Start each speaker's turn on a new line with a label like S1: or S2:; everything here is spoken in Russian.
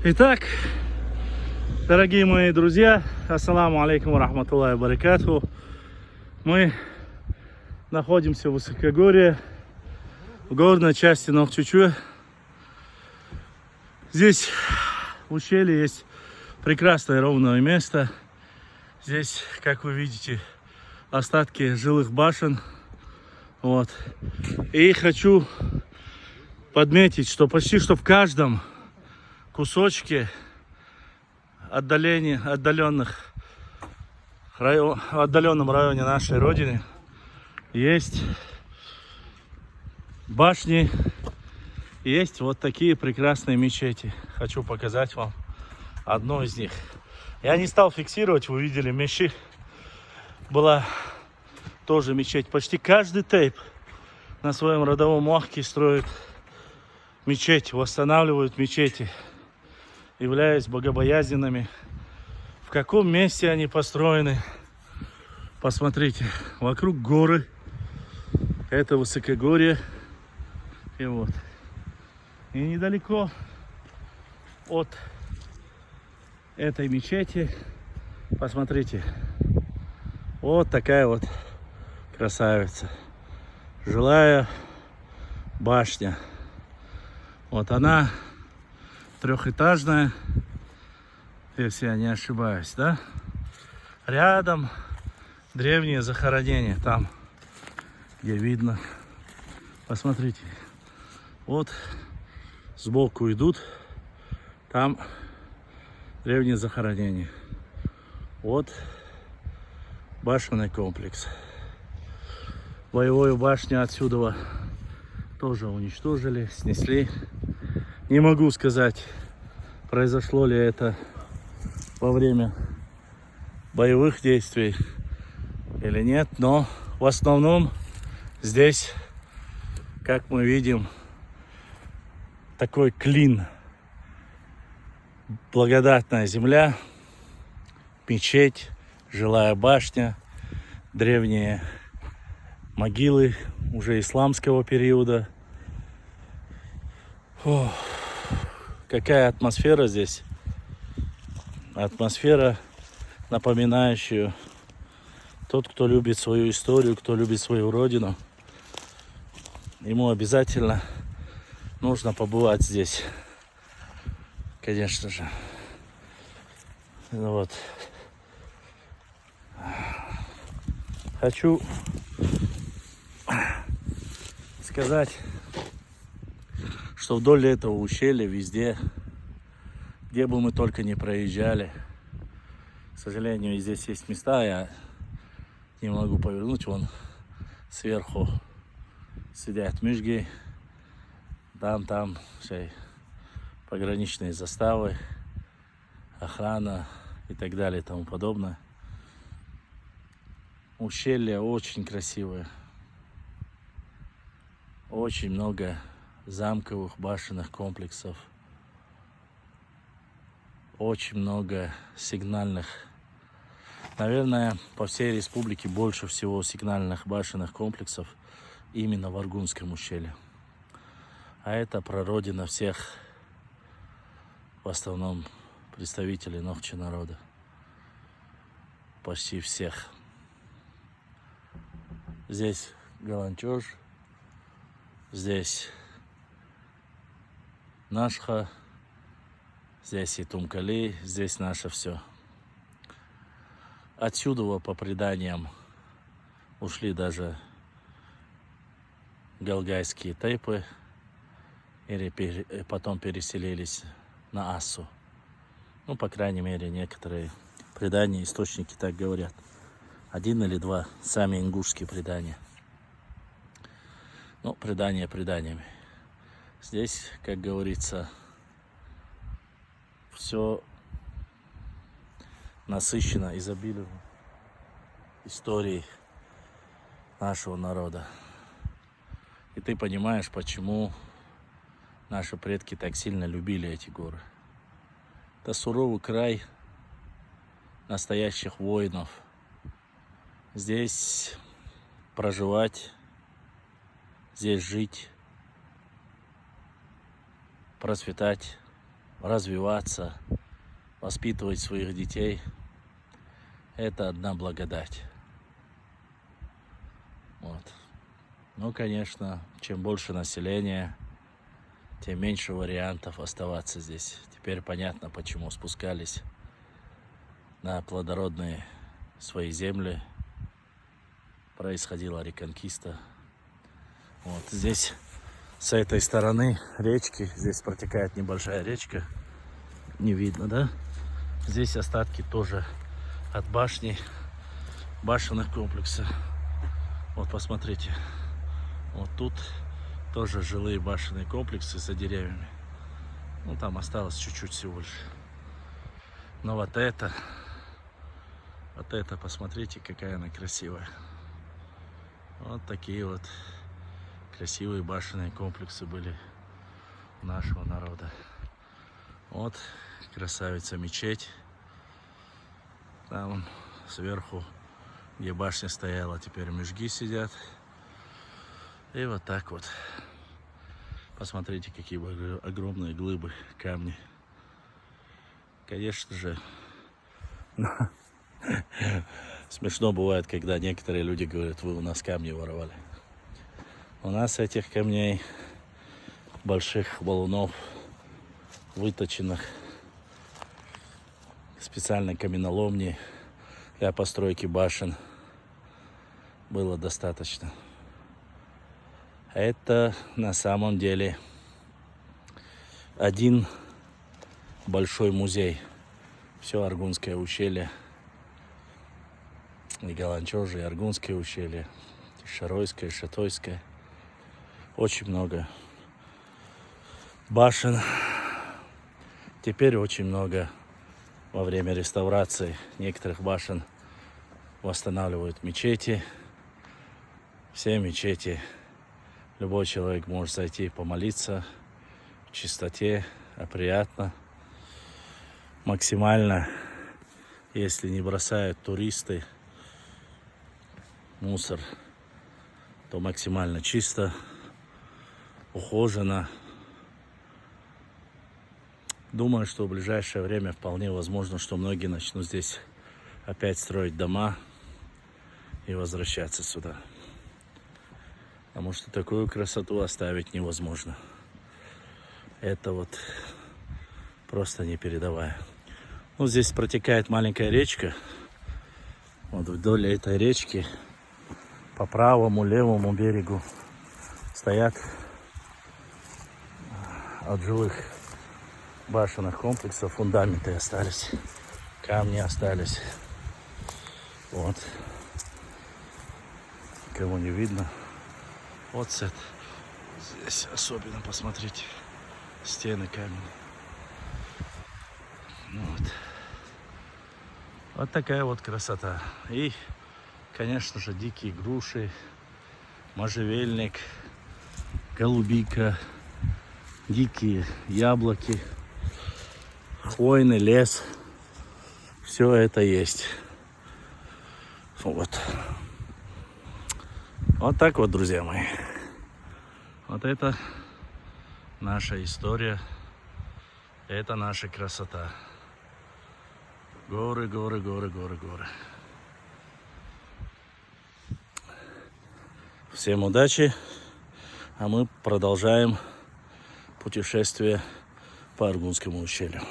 S1: Итак, дорогие мои друзья, ассаламу алейкум ва рахматуллахи ва баракатуху. Мы находимся в высокогорье, в горной части Нохчичуэ. Здесь в ущелье есть прекрасное ровное место. Здесь, как вы видите, остатки жилых башен. Вот. И хочу подметить, что почти что в каждом кусочке отдаленном районе нашей родины есть башни, есть вот такие прекрасные мечети. Хочу показать вам одну из них. Я не стал фиксировать, вы видели, мечи. Была тоже мечеть. Почти каждый тейп на своем родовом мохке строит мечеть, восстанавливают мечети, являясь богобоязненными. В каком месте они построены? Посмотрите, вокруг горы, это высокогорье, и вот. И недалеко от этой мечети, посмотрите, вот такая вот красавица, жилая башня. Вот она трехэтажная, если я не ошибаюсь, да? Рядом древнее захоронение, там, где видно. Посмотрите, вот сбоку идут, там древнее захоронение. Вот башенный комплекс. Боевую башню отсюда тоже уничтожили, снесли. Не могу сказать, произошло ли это во время боевых действий или нет, но в основном здесь, как мы видим, такой клин. Благодатная земля, мечеть, жилая башня, древние могилы уже исламского периода. Ох, какая атмосфера здесь. Атмосфера, напоминающая тот, кто любит свою историю, кто любит свою родину. Ему обязательно нужно побывать здесь. Конечно же. Вот. Хочу сказать, что вдоль этого ущелья везде, где бы мы только не проезжали, к сожалению, здесь есть места, я не могу повернуть, вон сверху сидят мужики, там все пограничные заставы, охрана и так далее и тому подобное. Ущелье очень красивое. Очень много замковых башенных комплексов. Очень много сигнальных. Наверное, по всей республике больше всего сигнальных башенных комплексов именно в Аргунском ущелье. А это прародина всех, в основном, представителей Нохчи народа. Почти всех. Здесь Галанчож, здесь Нашха, здесь и Тумкали, здесь наше все. Отсюда, по преданиям, ушли даже галгайские тейпы, или потом переселились на Ассу. Ну, по крайней мере, некоторые предания, источники так говорят. Один или два, сами ингушские предания. Ну, предания преданиями. Здесь, как говорится, все насыщенно, изобилует историей нашего народа. И ты понимаешь, почему наши предки так сильно любили эти горы. Это суровый край настоящих воинов. Здесь проживать, здесь жить, процветать развиваться, воспитывать своих детей. Это одна благодать. Вот. Ну, конечно, чем больше населения, тем меньше вариантов оставаться здесь. Теперь понятно, почему спускались на плодородные свои земли. Происходила реконкиста. Вот здесь, с этой стороны речки, здесь протекает небольшая речка. Не видно, да? Здесь остатки тоже от башни, башенных комплекса. Вот посмотрите. Вот тут тоже жилые башенные комплексы за деревьями. Ну, там осталось чуть-чуть всего лишь. Но вот это, посмотрите, какая она красивая. Вот такие вот красивые башенные комплексы были у нашего народа. Вот красавица мечеть. Там сверху, где башня стояла, теперь мешги сидят. И вот так вот. Посмотрите, какие огромные глыбы, камни. Конечно же, смешно бывает, когда некоторые люди говорят: вы у нас камни воровали. У нас этих камней, больших валунов, выточенных специальной каменоломни для постройки башен, было достаточно. Это на самом деле один большой музей. Все Аргунское ущелье, и Галанчожи, и Аргунское ущелье, и Шаройское, и Шатойское. Очень много башен. Теперь очень много во время реставрации некоторых башен восстанавливают мечети. Все мечети любой человек может зайти помолиться в чистоте, приятно, максимально, если не бросают туристы мусор, то максимально чисто, ухожено. Думаю, что в ближайшее время вполне возможно, что многие начнут здесь опять строить дома и возвращаться сюда. Потому что такую красоту оставить невозможно. Это вот просто непередавая. Вот здесь протекает маленькая речка. Вот вдоль этой речки по правому, левому берегу стоят от жилых башенных комплексов фундаменты остались, камни остались. Вот. Кого не видно. Вот здесь особенно посмотрите. Стены каменные. Вот. Вот такая вот красота. И, конечно же, дикие груши, можжевельник, голубика, дикие яблоки, хвойный лес. Все это есть. Вот. Вот так вот, друзья мои. Вот это наша история. Это наша красота. Горы, горы, горы, горы, горы. Всем удачи. А мы продолжаем путешествие по Аргунскому ущелью.